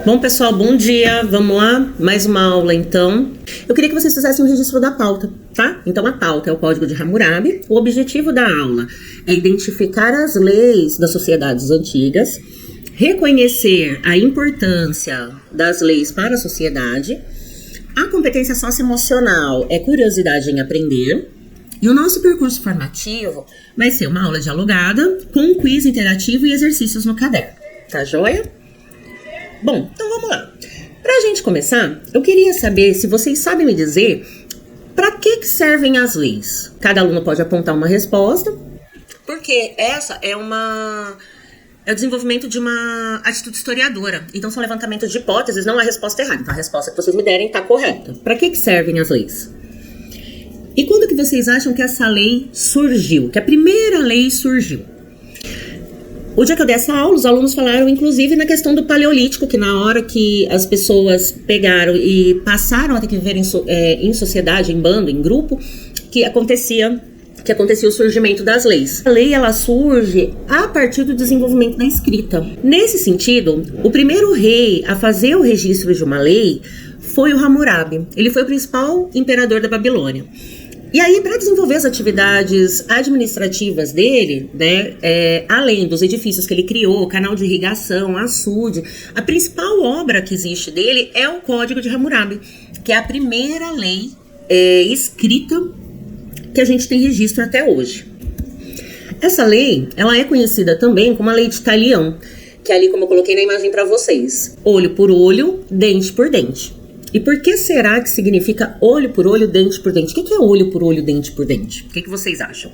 Bom, pessoal, bom dia. Vamos lá? Mais uma aula, então. Eu queria que vocês fizessem um registro da pauta, tá? Então, a pauta é o Código de Hammurabi. O objetivo da aula é identificar as leis das sociedades antigas, reconhecer a importância das leis para a sociedade. A competência socioemocional é curiosidade em aprender. E o nosso percurso formativo vai ser uma aula dialogada com um quiz interativo e exercícios no caderno. Tá joia? Bom, então vamos lá. Pra gente começar, eu queria saber se vocês sabem me dizer para que servem as leis. Cada aluno pode apontar uma resposta, porque essa é o desenvolvimento de uma atitude historiadora. Então são levantamentos de hipóteses, não a resposta errada. Então a resposta que vocês me derem está correta. Para que servem as leis? E quando que vocês acham que essa lei surgiu? Que a primeira lei surgiu? O dia que eu dei essa aula, os alunos falaram, inclusive, na questão do Paleolítico, que na hora que as pessoas pegaram e passaram a ter que viver em sociedade, em bando, em grupo, que acontecia o surgimento das leis. A lei, ela surge a partir do desenvolvimento da escrita. Nesse sentido, o primeiro rei a fazer o registro de uma lei foi o Hammurabi. Ele foi o principal imperador da Babilônia. E aí, para desenvolver as atividades administrativas dele, né, além dos edifícios que ele criou, canal de irrigação, açude, a principal obra que existe dele é o Código de Hammurabi, que é a primeira lei escrita que a gente tem registro até hoje. Essa lei, ela é conhecida também como a Lei de Talião, que é ali, como eu coloquei na imagem para vocês, olho por olho, dente por dente. E por que será que significa olho por olho, dente por dente? O que é olho por olho, dente por dente? O que vocês acham?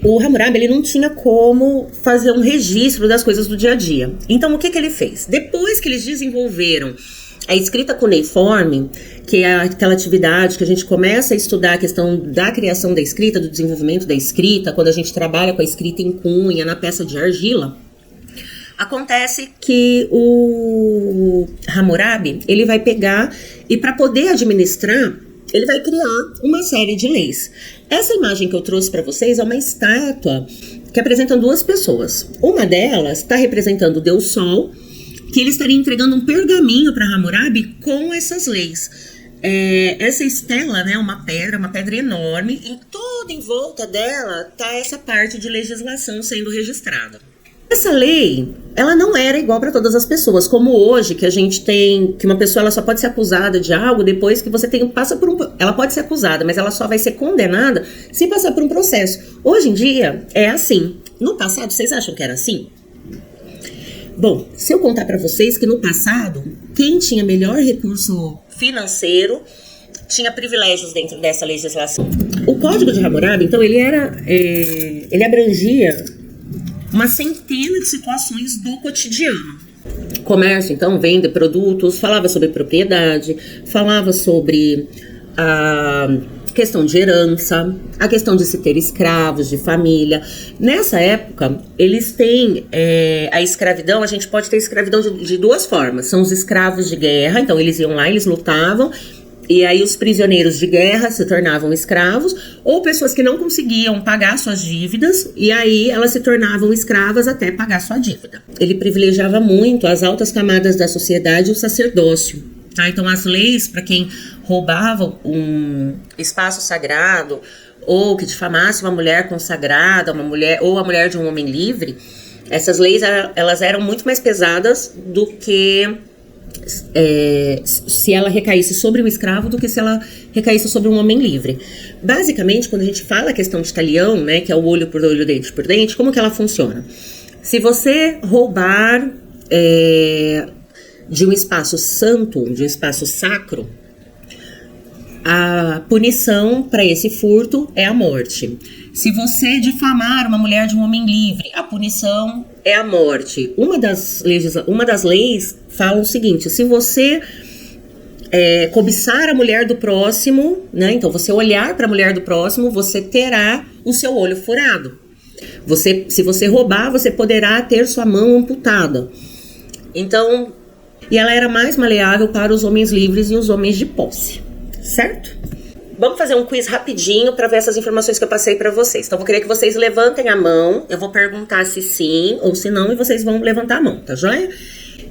O Hammurabi, ele não tinha como fazer um registro das coisas do dia a dia. Então, o que ele fez? Depois que eles desenvolveram a escrita cuneiforme, que é aquela atividade que a gente começa a estudar a questão da criação da escrita, do desenvolvimento da escrita, quando a gente trabalha com a escrita em cunha, na peça de argila, acontece que o Hammurabi, ele vai pegar e para poder administrar, ele vai criar uma série de leis. Essa imagem que eu trouxe para vocês é uma estátua que apresenta duas pessoas. Uma delas está representando o Deus Sol, que ele estaria entregando um pergaminho para Hammurabi com essas leis. Essa estela, né, uma pedra enorme, e toda em volta dela está essa parte de legislação sendo registrada. Essa lei, ela não era igual para todas as pessoas, como hoje, que a gente tem, que uma pessoa ela só pode ser acusada de algo depois que você passa por ela pode ser acusada, mas ela só vai ser condenada se passar por um processo. Hoje em dia, é assim. No passado, vocês acham que era assim? Bom, se eu contar para vocês que no passado, quem tinha melhor recurso financeiro tinha privilégios dentro dessa legislação. O Código de Hammurabi, então, ele abrangia uma centena de situações do cotidiano. Comércio, então, venda produtos, falava sobre propriedade, falava sobre a questão de herança, a questão de se ter escravos, de família. Nessa época, eles têm a escravidão, a gente pode ter escravidão de duas formas. São os escravos de guerra, então eles iam lá, eles lutavam, e aí os prisioneiros de guerra se tornavam escravos, ou pessoas que não conseguiam pagar suas dívidas, e aí elas se tornavam escravas até pagar sua dívida. Ele privilegiava muito as altas camadas da sociedade e o sacerdócio. Tá? Então as leis para quem roubava um espaço sagrado, ou que difamasse uma mulher consagrada, ou a mulher de um homem livre, essas leis elas eram muito mais pesadas do que se ela recaísse sobre o escravo do que se ela recaísse sobre um homem livre. Basicamente, quando a gente fala a questão de talião, né, que é o olho por olho, dente por dente, como que ela funciona? Se você roubar de um espaço santo, de um espaço sacro, a punição para esse furto é a morte. Se você difamar uma mulher de um homem livre, a punição é a morte. Uma das leis fala o seguinte: se você cobiçar a mulher do próximo, né, então você olhar para a mulher do próximo, você terá o seu olho furado. Se você roubar, você poderá ter sua mão amputada. Então, e ela era mais maleável para os homens livres e os homens de posse, certo? Vamos fazer um quiz rapidinho para ver essas informações que eu passei para vocês. Então, eu vou querer que vocês levantem a mão. Eu vou perguntar se sim ou se não e vocês vão levantar a mão, tá joia?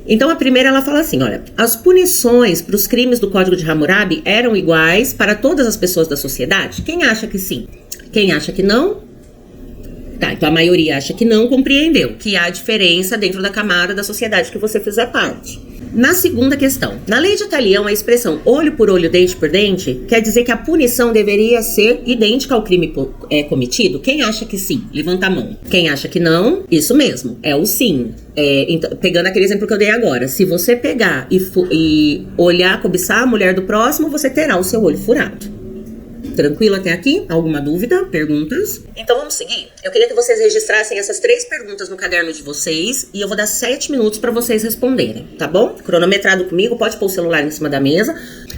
Então a primeira ela fala assim, olha, as punições para os crimes do Código de Hammurabi eram iguais para todas as pessoas da sociedade? Quem acha que sim? Quem acha que não? Tá, então a maioria acha que não compreendeu, que há diferença dentro da camada da sociedade que você fizer parte. Na segunda questão, na lei de Talião, a expressão olho por olho, dente por dente, quer dizer que a punição deveria ser idêntica ao crime cometido? Quem acha que sim? Levanta a mão. Quem acha que não? Isso mesmo, é o sim. Então, pegando aquele exemplo que eu dei agora, se você pegar e olhar, cobiçar a mulher do próximo, você terá o seu olho furado. Tranquilo até aqui? Alguma dúvida? Perguntas? Então vamos seguir? Eu queria que vocês registrassem essas 3 perguntas no caderno de vocês e eu vou dar 7 minutos para vocês responderem, tá bom? Cronometrado comigo, pode pôr o celular em cima da mesa.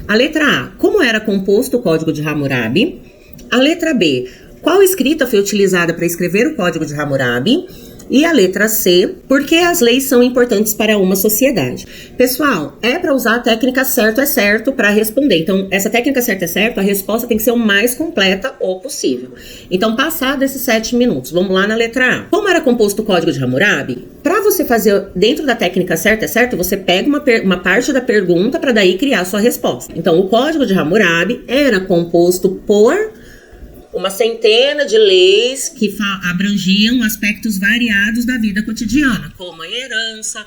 A letra A, como era composto o Código de Hammurabi? A letra B, qual escrita foi utilizada para escrever o Código de Hammurabi? E a letra C, por que as leis são importantes para uma sociedade? Pessoal, é para usar a técnica certo é certo para responder. Então, essa técnica certo é certo, a resposta tem que ser o mais completa ou possível. Então, passado esses 7 minutos, vamos lá na letra A. Como era composto o Código de Hammurabi? Para você fazer dentro da técnica certo é certo, você pega uma parte da pergunta para daí criar a sua resposta. Então, o Código de Hammurabi era composto por uma centena de leis que abrangiam aspectos variados da vida cotidiana, como a herança,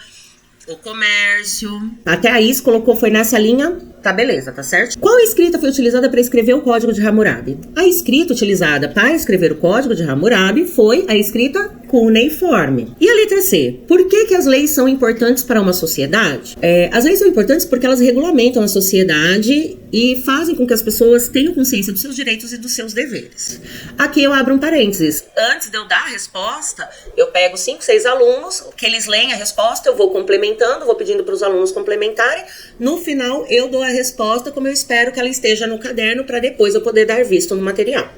o comércio. Até aí se colocou, foi nessa linha, tá beleza, tá certo? Qual escrita foi utilizada para escrever o Código de Hammurabi? A escrita utilizada para escrever o Código de Hammurabi foi a escrita cuneiforme. E a letra C? Por que as leis são importantes para uma sociedade? As leis são importantes porque elas regulamentam a sociedade e fazem com que as pessoas tenham consciência dos seus direitos e dos seus deveres. Aqui eu abro um parênteses. Antes de eu dar a resposta, eu pego 5, 6 alunos, que eles leem a resposta, eu vou complementando, vou pedindo para os alunos complementarem. No final, eu dou a resposta como eu espero que ela esteja no caderno para depois eu poder dar visto no material.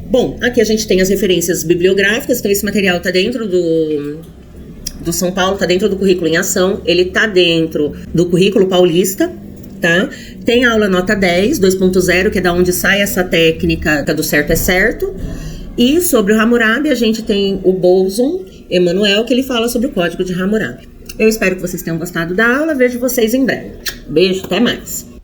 Bom, aqui a gente tem as referências bibliográficas, então esse material está dentro do São Paulo, está dentro do currículo em ação, ele está dentro do currículo paulista, tá? Tem a aula nota 10, 2.0, que é da onde sai essa técnica do certo é certo. E sobre o Hammurabi, a gente tem o Bolzon Emanuel, que ele fala sobre o Código de Hammurabi. Eu espero que vocês tenham gostado da aula, vejo vocês em breve. Beijo, até mais!